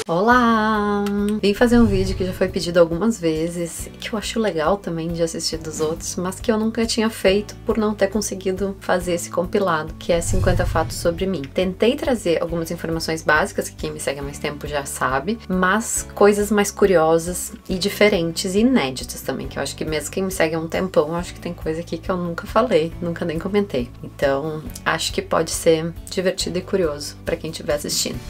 Olá! Vim fazer um vídeo que já foi pedido algumas vezes, que eu acho legal também de assistir dos outros, mas que eu nunca tinha feito por não ter conseguido fazer esse compilado, que é 50 fatos sobre mim. Tentei trazer algumas informações básicas, que quem me segue há mais tempo já sabe, mas coisas mais curiosas e diferentes e inéditas também, que eu acho que mesmo quem me segue há um tempão, eu acho que tem coisa aqui que eu nunca falei, nunca nem comentei. Então, acho que pode ser divertido e curioso para quem estiver assistindo.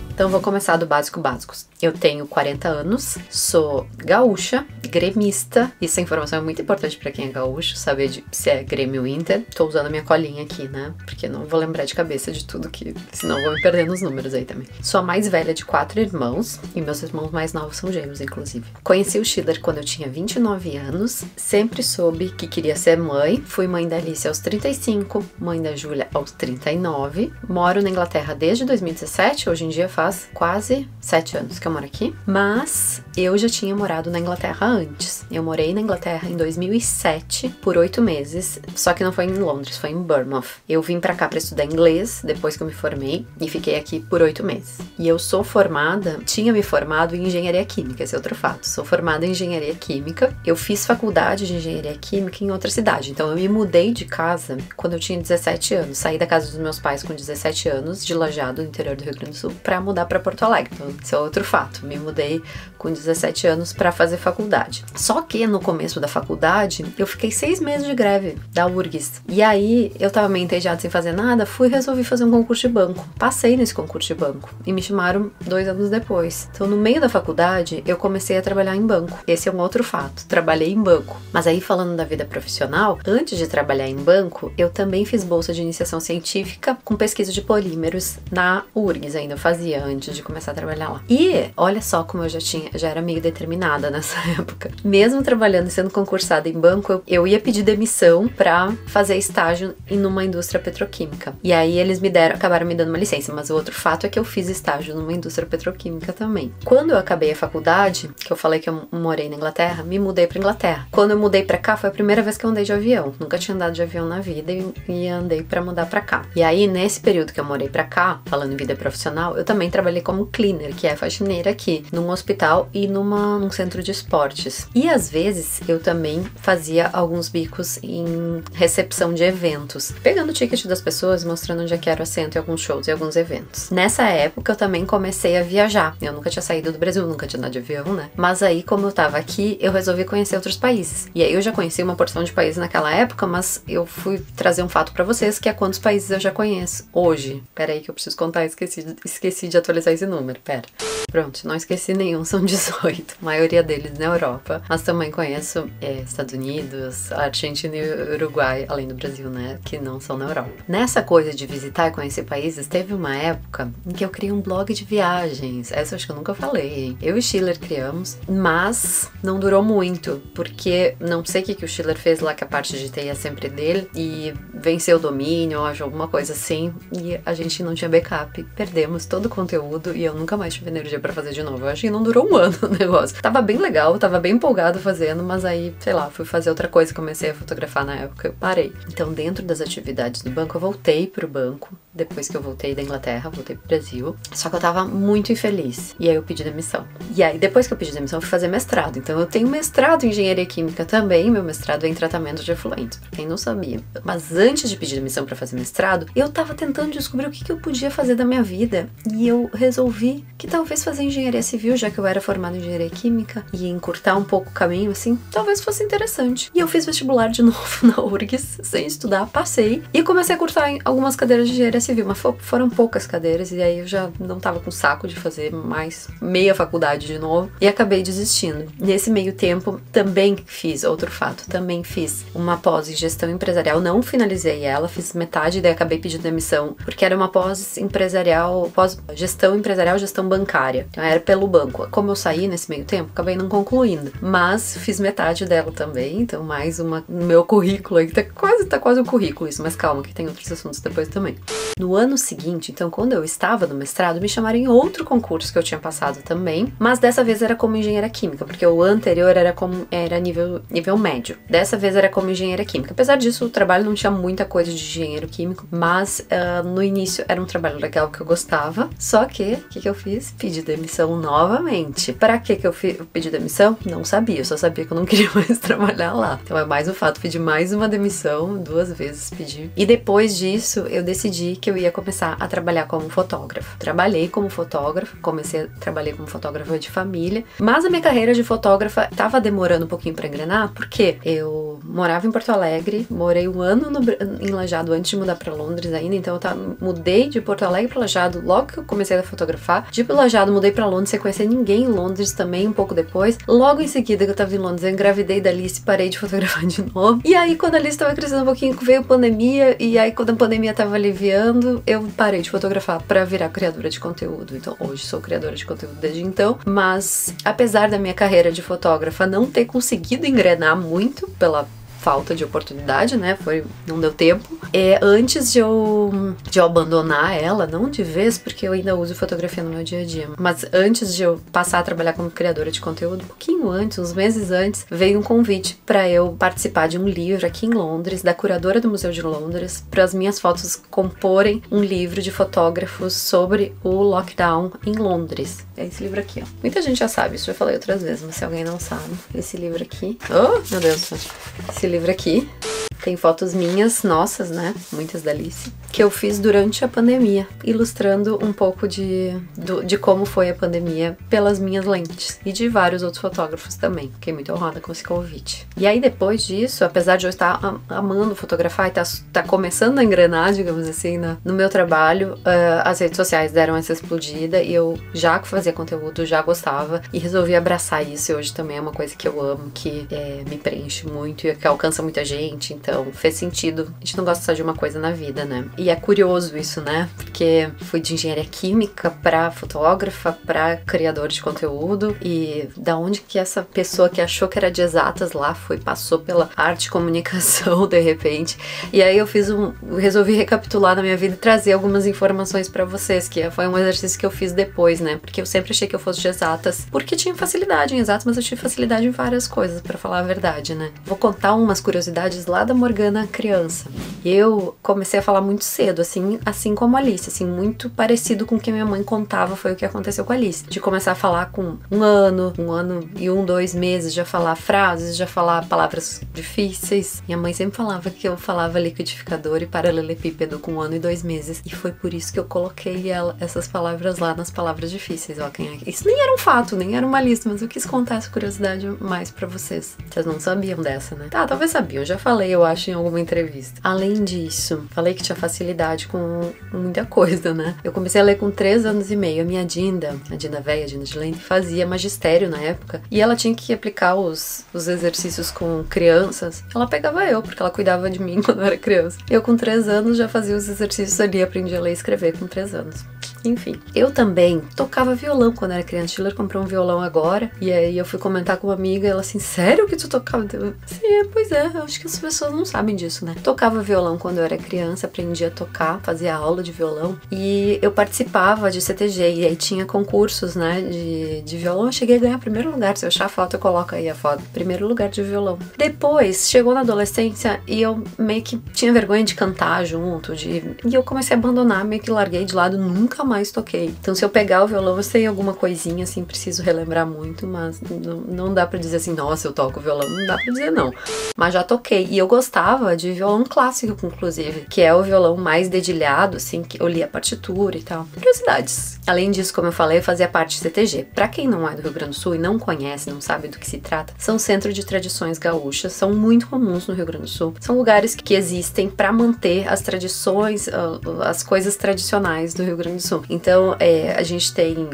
Então vou começar do básicos. Eu tenho 40 anos, sou gaúcha, gremista. Essa informação é muito importante pra quem é gaúcho, saber se é Grêmio ou Inter. Tô usando a minha colinha aqui, né? Porque não vou lembrar de cabeça de tudo que... senão vou me perder nos números aí também. Sou a mais velha de 4 irmãos, e meus irmãos mais novos são gêmeos, inclusive. Conheci o Schiller quando eu tinha 29 anos, sempre soube que queria ser mãe. Fui mãe da Alice aos 35, mãe da Júlia aos 39. Moro na Inglaterra desde 2017, hoje em dia faz quase 7 anos que eu moro aqui, mas eu já tinha morado na Inglaterra antes. Eu morei na Inglaterra em 2007 por 8 meses, só que não foi em Londres, foi em Bournemouth. Eu vim pra cá pra estudar inglês depois que eu me formei e fiquei aqui por 8 meses. E eu sou formada, tinha me formado em engenharia química, esse é outro fato. Sou formada em engenharia química. Eu fiz faculdade de engenharia química em outra cidade, então eu me mudei de casa quando eu tinha 17 anos. Saí da casa dos meus pais com 17 anos, de Lajeado, no interior do Rio Grande do Sul, pra mudar pra Porto Alegre. Então, esse é outro fato. Me mudei com 17 anos pra fazer faculdade. Só que no começo da faculdade, eu fiquei 6 meses de greve da URGS. E aí, eu tava meio entediada sem fazer nada, resolvi fazer um concurso de banco. Passei nesse concurso de banco e me chamaram 2 anos depois. Então, no meio da faculdade, eu comecei a trabalhar em banco. Esse é um outro fato. Trabalhei em banco. Mas aí, falando da vida profissional, antes de trabalhar em banco, eu também fiz bolsa de iniciação científica com pesquisa de polímeros na URGS, ainda eu fazia antes de começar a trabalhar lá. E olha só como eu já era meio determinada nessa época. Mesmo trabalhando e sendo concursada em banco, eu ia pedir demissão pra fazer estágio em uma indústria petroquímica. E aí eles acabaram me dando uma licença, mas o outro fato é que eu fiz estágio numa indústria petroquímica também. Quando eu acabei a faculdade, que eu falei que eu morei na Inglaterra, me mudei pra Inglaterra. Quando eu mudei pra cá, foi a primeira vez que eu andei de avião. Nunca tinha andado de avião na vida e andei pra mudar pra cá. E aí, nesse período que eu morei pra cá, falando em vida profissional, eu também trabalhei como cleaner, que é faxineira aqui, num hospital e num centro de esportes. E às vezes eu também fazia alguns bicos em recepção de eventos, pegando o ticket das pessoas, mostrando onde é que era o assento em alguns shows e alguns eventos. Nessa época eu também comecei a viajar. Eu nunca tinha saído do Brasil, nunca tinha andado de avião, né? Mas aí, como eu tava aqui, eu resolvi conhecer outros países. E aí eu já conheci uma porção de países naquela época, mas eu fui trazer um fato pra vocês, que é quantos países eu já conheço hoje. Pera aí que eu preciso contar, esqueci de atualizar esse número, pera. Pronto, não esqueci nenhum, são 18, a maioria deles na Europa, mas também conheço Estados Unidos, Argentina e Uruguai, além do Brasil, né, que não são na Europa. Nessa coisa de visitar e conhecer países, teve uma época em que eu criei um blog de viagens, essa eu acho que eu nunca falei, eu e o Schiller criamos, mas não durou muito, porque não sei o que o Schiller fez lá, que a parte de TI é sempre dele, e venceu o domínio, ou alguma coisa assim, e a gente não tinha backup, perdemos todo o conteúdo e eu nunca mais tive energia pra fazer de novo. Eu acho que não durou um ano o negócio. Tava bem legal, tava bem empolgado fazendo, mas aí, sei lá, fui fazer outra coisa, comecei a fotografar na época, eu parei. Então, dentro das atividades do banco, eu voltei pro banco, depois que eu voltei da Inglaterra, voltei pro Brasil, só que eu tava muito infeliz, e aí eu pedi demissão. E aí, depois que eu pedi demissão, eu fui fazer mestrado. Então, eu tenho mestrado em engenharia química também, meu mestrado é em tratamento de efluentes, pra quem não sabia. Mas antes de pedir demissão pra fazer mestrado, eu tava tentando descobrir o que eu podia fazer da minha vida, e eu resolvi que talvez fazer engenharia civil, já que eu era formada em engenharia química, e encurtar um pouco o caminho, assim, talvez fosse interessante. E eu fiz vestibular de novo na URGS, sem estudar, passei, e comecei a cursar em algumas cadeiras de engenharia civil, mas foram poucas cadeiras, e aí eu já não tava com saco de fazer mais meia faculdade de novo, e acabei desistindo. Nesse meio tempo, também fiz, outro fato, também fiz uma pós em gestão empresarial, não finalizei ela, fiz metade, daí acabei pedindo demissão, porque era uma pós empresarial, pós-gestão empresarial, gestão bancária. Então era pelo banco. Como eu saí nesse meio tempo, acabei não concluindo. Mas fiz metade dela também, então mais uma no meu currículo aí, tá quase um currículo isso, mas calma que tem outros assuntos depois também. No ano seguinte, então quando eu estava no mestrado, me chamaram em outro concurso que eu tinha passado também, mas dessa vez era como engenheira química, porque o anterior era nível médio. Dessa vez era como engenheira química. Apesar disso, o trabalho não tinha muita coisa de engenheiro químico, mas no início era um trabalho legal que eu gostava, só que, o que eu fiz? Pedi demissão novamente. Pra que eu pedi demissão? Não sabia, eu só sabia que eu não queria mais trabalhar lá. Então é mais um fato, pedi mais uma demissão, 2 vezes pedi. E depois disso, eu decidi que eu ia começar a trabalhar como fotógrafo. Trabalhei como fotógrafo, trabalhei como fotógrafa de família, mas a minha carreira de fotógrafa tava demorando um pouquinho pra engrenar, porque eu morava em Porto Alegre, morei 1 ano em Lajeado antes de mudar pra Londres ainda, então eu mudei de Porto Alegre pra Lajeado logo que eu comecei a fotografar. De Lajeado mudei pra Londres sem conhecer ninguém em Londres também, um pouco depois. Logo em seguida que eu tava em Londres, eu engravidei da Alice e parei de fotografar de novo. E aí quando a Alice tava crescendo um pouquinho, veio pandemia, e aí quando a pandemia tava aliviando, eu parei de fotografar pra virar criadora de conteúdo. Então hoje sou criadora de conteúdo desde então, mas apesar da minha carreira de fotógrafa não ter conseguido engrenar muito pela falta de oportunidade, né? Não deu tempo. Antes de eu abandonar ela, não de vez, porque eu ainda uso fotografia no meu dia a dia, mas antes de eu passar a trabalhar como criadora de conteúdo, um pouquinho antes, uns meses antes, veio um convite para eu participar de um livro aqui em Londres, da curadora do Museu de Londres, para as minhas fotos comporem um livro de fotógrafos sobre o lockdown em Londres. É esse livro aqui, ó. Muita gente já sabe, isso eu já falei outras vezes, mas se alguém não sabe, esse livro aqui... Oh, meu Deus! Esse livro aqui tem fotos minhas, nossas, né? Muitas da Alice, que eu fiz durante a pandemia, ilustrando um pouco de como foi a pandemia pelas minhas lentes e de vários outros fotógrafos também. Fiquei muito honrada com esse convite. E aí depois disso, apesar de eu estar amando fotografar e tá começando a engrenar, digamos assim, no meu trabalho, as redes sociais deram essa explodida e eu já fazia conteúdo, já gostava e resolvi abraçar isso, e hoje também é uma coisa que eu amo, que me preenche muito e que alcança muita gente, então fez sentido. A gente não gosta só de uma coisa na vida, né? E é curioso isso, né? Porque fui de engenharia química pra fotógrafa, pra criador de conteúdo, e da onde que essa pessoa que achou que era de exatas lá passou pela arte e comunicação de repente. E aí eu resolvi recapitular na minha vida e trazer algumas informações pra vocês, que foi um exercício que eu fiz depois, né? Porque eu sempre achei que eu fosse de exatas, porque tinha facilidade em exatas, mas eu tive facilidade em várias coisas, pra falar a verdade, né? Vou contar umas curiosidades lá da Morgana criança. Eu comecei a falar muito cedo, assim como a Alice, assim, muito parecido com o que minha mãe contava, foi o que aconteceu com a Alice. De começar a falar com 1 ano e 2 meses, já falar frases, já falar palavras difíceis. Minha mãe sempre falava que eu falava liquidificador e paralelepípedo com 1 ano e 2 meses, e foi por isso que eu coloquei essas palavras lá nas palavras difíceis. Ó, isso nem era um fato, nem era uma lista, mas eu quis contar essa curiosidade mais pra vocês. Vocês não sabiam dessa, né? Tá, talvez sabiam, eu já falei, eu acho, em alguma entrevista. Além disso, falei que tinha facilidade com muita coisa, né? Eu comecei a ler com 3 anos e meio. A minha Dinda, a Dinda velha, a Dinda de Lente, fazia magistério na época, e ela tinha que aplicar os exercícios com crianças. Ela pegava eu, porque ela cuidava de mim quando eu era criança. Eu com 3 anos já fazia os exercícios ali, aprendi a ler e escrever com 3 anos. Enfim, eu também tocava violão quando era criança. Schiller comprou um violão agora, e aí eu fui comentar com uma amiga, ela assim, sério que tu tocava? Sim, pois é, eu acho que as pessoas não sabem disso, né? Tocava violão quando eu era criança, aprendi a tocar, fazia aula de violão, e eu participava de CTG, e aí tinha concursos, né, de violão. Eu cheguei a ganhar 1º lugar, se eu achar a foto eu coloco aí a foto, 1º lugar de violão. Depois, chegou na adolescência, e eu meio que tinha vergonha de cantar junto, e eu comecei a abandonar, meio que larguei de lado, nunca mais toquei. Então se eu pegar o violão, eu sei alguma coisinha, assim, preciso relembrar muito, mas não dá pra dizer assim, nossa, eu toco violão, não dá pra dizer não. Mas já toquei, e eu gostava de violão clássico, inclusive, que é o violão mais dedilhado, assim, que eu li a partitura e tal. Curiosidades. Além disso, como eu falei, eu fazia parte de CTG. Pra quem não é do Rio Grande do Sul e não conhece, não sabe do que se trata, são centros de tradições gaúchas, são muito comuns no Rio Grande do Sul. São lugares que existem pra manter as tradições, as coisas tradicionais do Rio Grande do Sul. Então a gente tem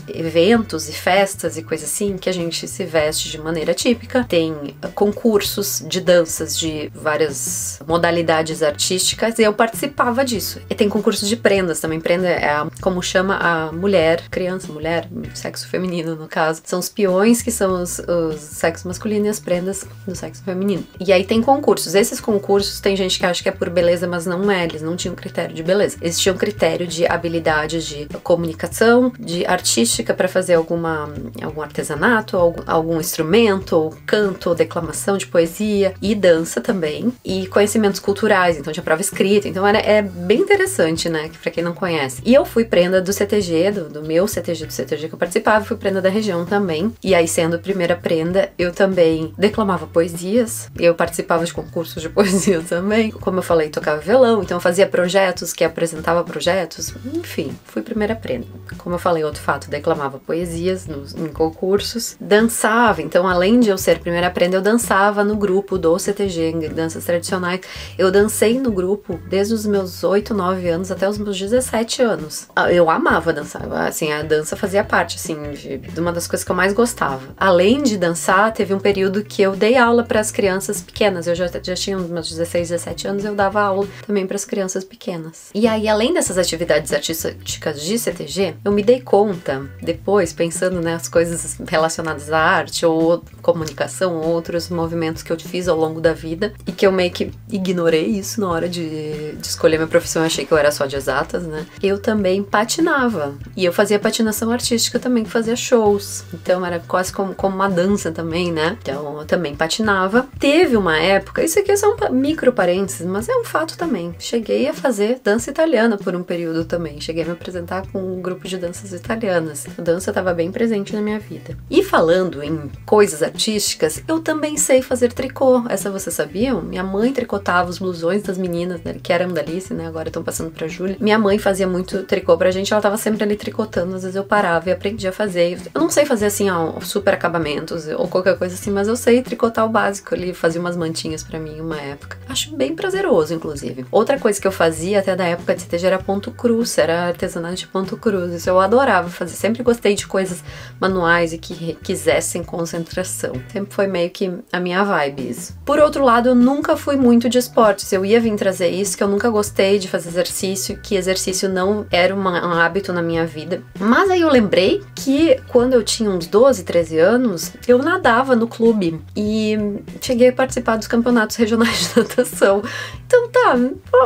eventos e festas e coisas assim que a gente se veste de maneira típica, tem concursos de danças de várias modalidades artísticas e eu participava disso. E tem concursos de prendas também. Prenda é como chama a mulher, criança, mulher, sexo feminino no caso. São os peões que são os sexo masculino e as prendas do sexo feminino. E aí tem concursos. Esses concursos tem gente que acha que é por beleza, mas não é. Eles não tinham critério de beleza. Eles tinham critério de habilidade de comunicação, de artística para fazer algum artesanato, algum instrumento, ou canto, ou declamação de poesia e dança também. E conhecimentos culturais. Então tinha prova escrita. Então é bem interessante, né? Pra quem não conhece. E eu fui prenda do CTG, do meu CTG, do CTG que eu participava, fui prenda da região também. E aí, sendo a primeira prenda, eu também declamava poesias. Eu participava de concursos de poesia também. Como eu falei, tocava violão, então eu fazia projetos, que apresentava projetos. Enfim, fui primeira prenda. Como eu falei, outro fato, declamava poesias em concursos. Dançava, então além de eu ser primeira prenda, eu dançava no grupo do CTG, em danças tradicionais. Eu dancei no grupo desde os meus 8, 9 anos até os meus 17 anos. Eu amava dançar, assim, a dança fazia parte, assim, de uma das coisas que eu mais gostava. Além de dançar, teve um período que eu dei aula para as crianças pequenas. Eu já tinha uns meus 16, 17 anos, eu dava aula também para as crianças pequenas. E aí, além dessas atividades artísticas de CTG, eu me dei conta, depois, pensando nas coisas relacionadas à arte, ou comunicação, ou outros movimentos que eu fiz ao longo da vida, e que eu meio que ignorei isso na hora de escolher minha profissão. Eu achei que eu era só de exatas, né? Eu também patinava. E eu fazia patinação artística também, que fazia shows. Então era quase como uma dança também, né? Então eu também patinava. Teve uma época, isso aqui é só um micro parênteses, mas é um fato também. Cheguei a fazer dança italiana por um período também. Cheguei a me apresentar com um grupo de danças italianas. A dança estava bem presente na minha vida. E falando em coisas artísticas, eu também sei fazer tricô. Essa vocês sabiam? Minha mãe tricotava os blusões das meninas, né, que eram da Alice, né? Agora estão passando pra Júlia. Minha mãe fazia muito tricô pra gente, ela tava sempre ali tricotando, às vezes eu parava e aprendia a fazer. Eu não sei fazer assim, ó, super acabamentos ou qualquer coisa assim, mas eu sei tricotar o básico ali, fazia umas mantinhas pra mim uma época. Acho bem prazeroso, inclusive. Outra coisa que eu fazia até da época de CTG era ponto cruz, era artesanato de ponto cruz. Isso eu adorava fazer, sempre gostei de coisas manuais e que requisessem concentração. Sempre foi meio que a minha vibe isso. Por outro lado, eu nunca fui muito de esportes. Eu ia vir trazer isso, que eu nunca gostei de fazer exercício, que exercício não era um hábito na minha vida. Mas aí eu lembrei que quando eu tinha uns 12, 13 anos, eu nadava no clube e cheguei a participar dos campeonatos regionais de natação. Então tá,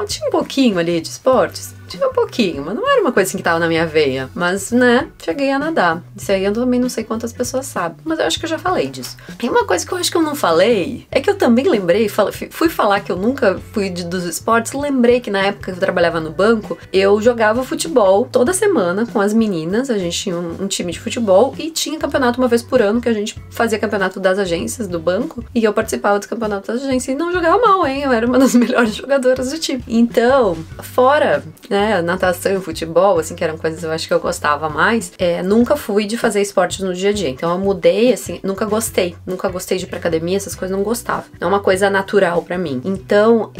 tinha um pouquinho ali de esportes. Tinha um pouquinho, mas não era uma coisa assim que tava na minha veia. Mas, né, cheguei a nadar. Isso aí eu também não sei quantas pessoas sabem, mas eu acho que eu já falei disso. E uma coisa que eu acho que eu não falei, é que eu também lembrei, fui falar que eu nunca fui dos esportes, lembrei que na época que eu trabalhava no banco, eu jogava futebol toda semana com as meninas, a gente tinha um time de futebol e tinha campeonato uma vez por ano, que a gente fazia campeonato das agências do banco, e eu participava dos campeonatos das agências e não jogava mal, hein? Eu era uma das melhores jogadoras do time. Então, fora, né, natação e futebol, assim, que eram coisas eu acho que eu gostava mais, nunca fui de fazer esportes no dia a dia. Então eu mudei, assim, nunca gostei de ir pra academia, essas coisas não gostava. É uma coisa natural pra mim. Então,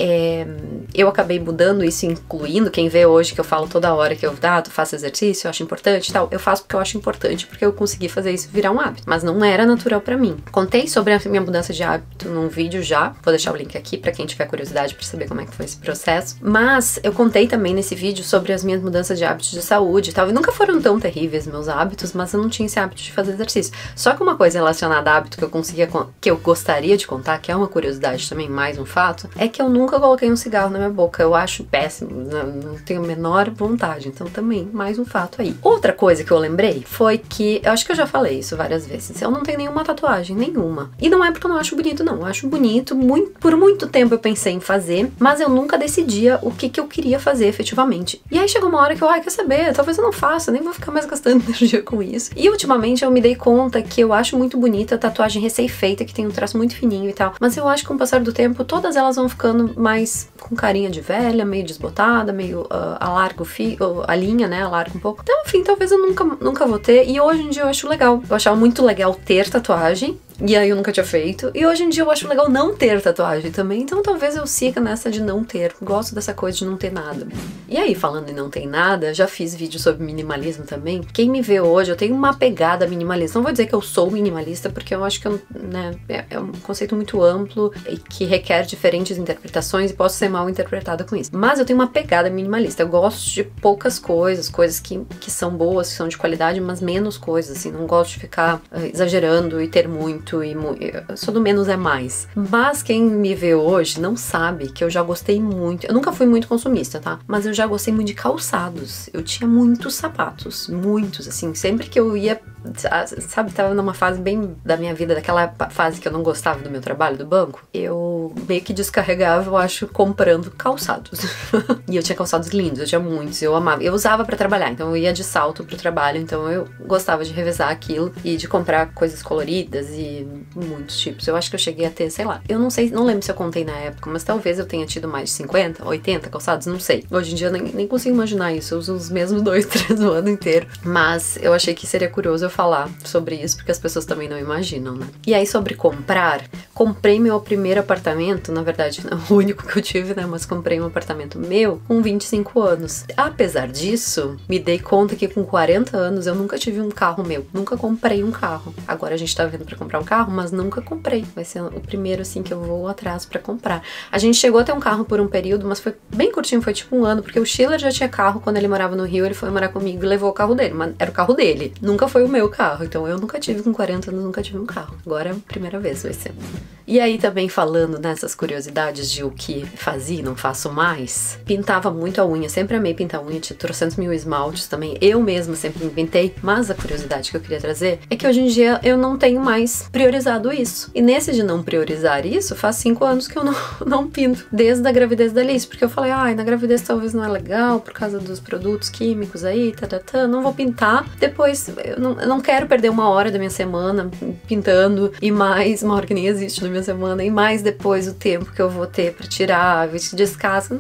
eu acabei mudando isso, incluindo quem vê hoje que eu falo toda hora que eu faço exercício, eu acho importante e tal. Eu faço porque eu acho importante, porque eu consegui fazer isso virar um hábito. Mas não era natural pra mim. Contei sobre a minha mudança de hábito num vídeo já. Vou deixar o link aqui pra quem tiver curiosidade pra saber como é que foi esse processo. Mas eu contei também nesse vídeo sobre as minhas mudanças de hábitos de saúde e tal. E nunca foram tão terríveis meus hábitos, mas eu não tinha esse hábito de fazer exercício. Só que uma coisa relacionada a hábito que eu gostaria de contar, que é uma curiosidade também, mais um fato, é que eu nunca coloquei um cigarro na minha boca. Eu acho péssimo, não tenho a menor vontade. Então também, mais um fato aí. Outra coisa que eu lembrei foi que, eu acho que eu já falei isso várias vezes, eu não tenho nenhuma tatuagem, nenhuma. E não é porque eu não acho bonito, não. Eu acho bonito, por muito tempo eu pensei em fazer, mas eu nunca decidia o que eu queria fazer efetivamente. E aí chegou uma hora que eu, quer saber, talvez eu não faça, nem vou ficar mais gastando energia com isso. E ultimamente eu me dei conta que eu acho muito bonita a tatuagem recém-feita, que tem um traço muito fininho e tal. Mas eu acho que com o passar do tempo, todas elas vão ficando mais com carinha de velha, meio desbotada, meio alarga a linha, né, alarga um pouco. Então, enfim, talvez eu nunca vou ter. E hoje em dia eu acho legal. Eu achava muito legal ter tatuagem. E aí eu nunca tinha feito. E hoje em dia eu acho legal não ter tatuagem também. Então talvez eu siga nessa de não ter. Gosto dessa coisa de não ter nada. E aí, falando em não ter nada, já fiz vídeo sobre minimalismo também. Quem me vê hoje, eu tenho uma pegada minimalista. Não vou dizer que eu sou minimalista, porque eu acho que né, é um conceito muito amplo e que requer diferentes interpretações e posso ser mal interpretada com isso. Mas eu tenho uma pegada minimalista. Eu gosto de poucas coisas que são boas, que são de qualidade, mas menos coisas, assim. Não gosto de ficar exagerando e ter muito. Eu sou do menos é mais. Mas quem me vê hoje não sabe que eu já gostei muito. Eu nunca fui muito consumista, tá? Mas eu já gostei muito de calçados. Eu tinha muitos sapatos. Muitos, assim. Sempre que eu ia, sabe, tava numa fase bem da minha vida, daquela fase que eu não gostava do meu trabalho do banco, eu meio que descarregava, eu acho, comprando calçados. E eu tinha calçados lindos, eu tinha muitos, eu amava. Eu usava pra trabalhar, então eu ia de salto pro trabalho, então eu gostava de revezar aquilo e de comprar coisas coloridas e muitos tipos. Eu acho que eu cheguei a ter, sei lá, eu não sei, não lembro se eu contei na época, mas talvez eu tenha tido mais de 50, 80 calçados, não sei. Hoje em dia eu nem consigo imaginar isso, eu uso os mesmos 2, 3 o ano inteiro. Mas eu achei que seria curioso eu falar sobre isso, porque as pessoas também não imaginam, né? E aí, sobre comprar, comprei meu primeiro apartamento, na verdade, não é o único que eu tive, né? Mas comprei um apartamento meu com 25 anos. Apesar disso, me dei conta que com 40 anos eu nunca tive um carro meu, nunca comprei um carro. Agora a gente tá vendo pra comprar um carro, mas nunca comprei. Vai ser o primeiro, assim, que eu vou atrás pra comprar. A gente chegou a ter um carro por um período, mas foi bem curtinho, foi tipo um ano, porque o Schiller já tinha carro quando ele morava no Rio, ele foi morar comigo e levou o carro dele, mas era o carro dele, nunca foi o meu carro, então eu nunca tive, com 40 anos, nunca tive um carro. Agora é a primeira vez, vai ser. E aí também falando nessas curiosidades de o que fazia e não faço mais, pintava muito a unha, sempre amei pintar unha, tinha 300 mil esmaltes também, eu mesma sempre me pintei, mas a curiosidade que eu queria trazer é que hoje em dia eu não tenho mais priorizado isso. E nesse de não priorizar isso, faz 5 anos que eu não pinto, desde a gravidez da Alice, porque eu falei, ai, na gravidez talvez não é legal, por causa dos produtos químicos aí, não vou pintar, depois eu não quero perder uma hora da minha semana pintando, e mais uma hora que nem existe na minha semana, e mais depois o tempo que eu vou ter pra tirar, vestir descasca,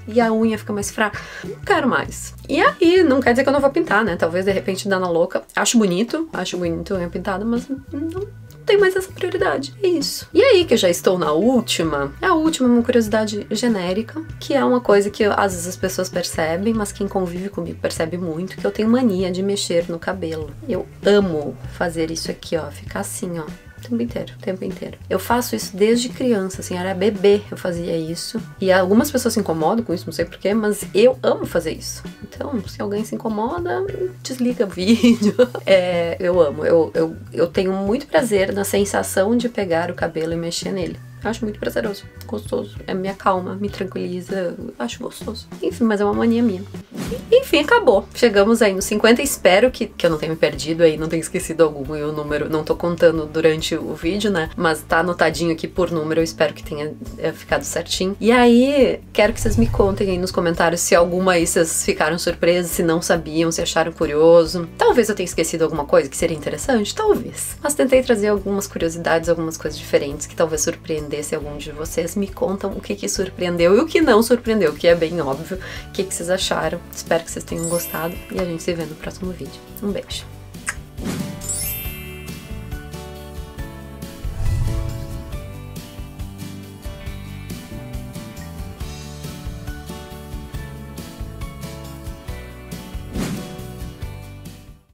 e a unha fica mais fraca. Não quero mais. E aí, não quer dizer que eu não vou pintar, né? Talvez de repente dá na louca. Acho bonito unha pintada, mas não tem mais essa prioridade. É isso. E aí que eu já estou na última, a última é uma curiosidade genérica, que é uma coisa que às vezes as pessoas percebem, mas quem convive comigo percebe muito, que eu tenho mania de mexer no cabelo. Eu amo fazer isso aqui, ó, ficar assim, ó. O tempo inteiro. Eu faço isso desde criança, assim, era bebê eu fazia isso. E algumas pessoas se incomodam com isso, não sei porquê, mas eu amo fazer isso. Então, se alguém se incomoda, desliga o vídeo. Eu amo, eu tenho muito prazer na sensação de pegar o cabelo e mexer nele. Eu acho muito prazeroso, gostoso. Me acalma, me tranquiliza, eu acho gostoso. Enfim, mas é uma mania minha. Enfim, acabou. Chegamos aí nos 50. Espero que eu não tenha me perdido aí, não tenha esquecido algum e o número. Não tô contando durante o vídeo, né? Mas tá anotadinho aqui por número. Eu espero que tenha ficado certinho. E aí, quero que vocês me contem aí nos comentários se alguma aí vocês ficaram surpresas, se não sabiam, se acharam curioso. Talvez eu tenha esquecido alguma coisa que seria interessante, talvez. Mas tentei trazer algumas curiosidades, algumas coisas diferentes que talvez surpreendessem algum de vocês. Me contam o que surpreendeu e o que não surpreendeu, que é bem óbvio. O que vocês acharam? Espero que vocês tenham gostado e a gente se vê no próximo vídeo. Um beijo!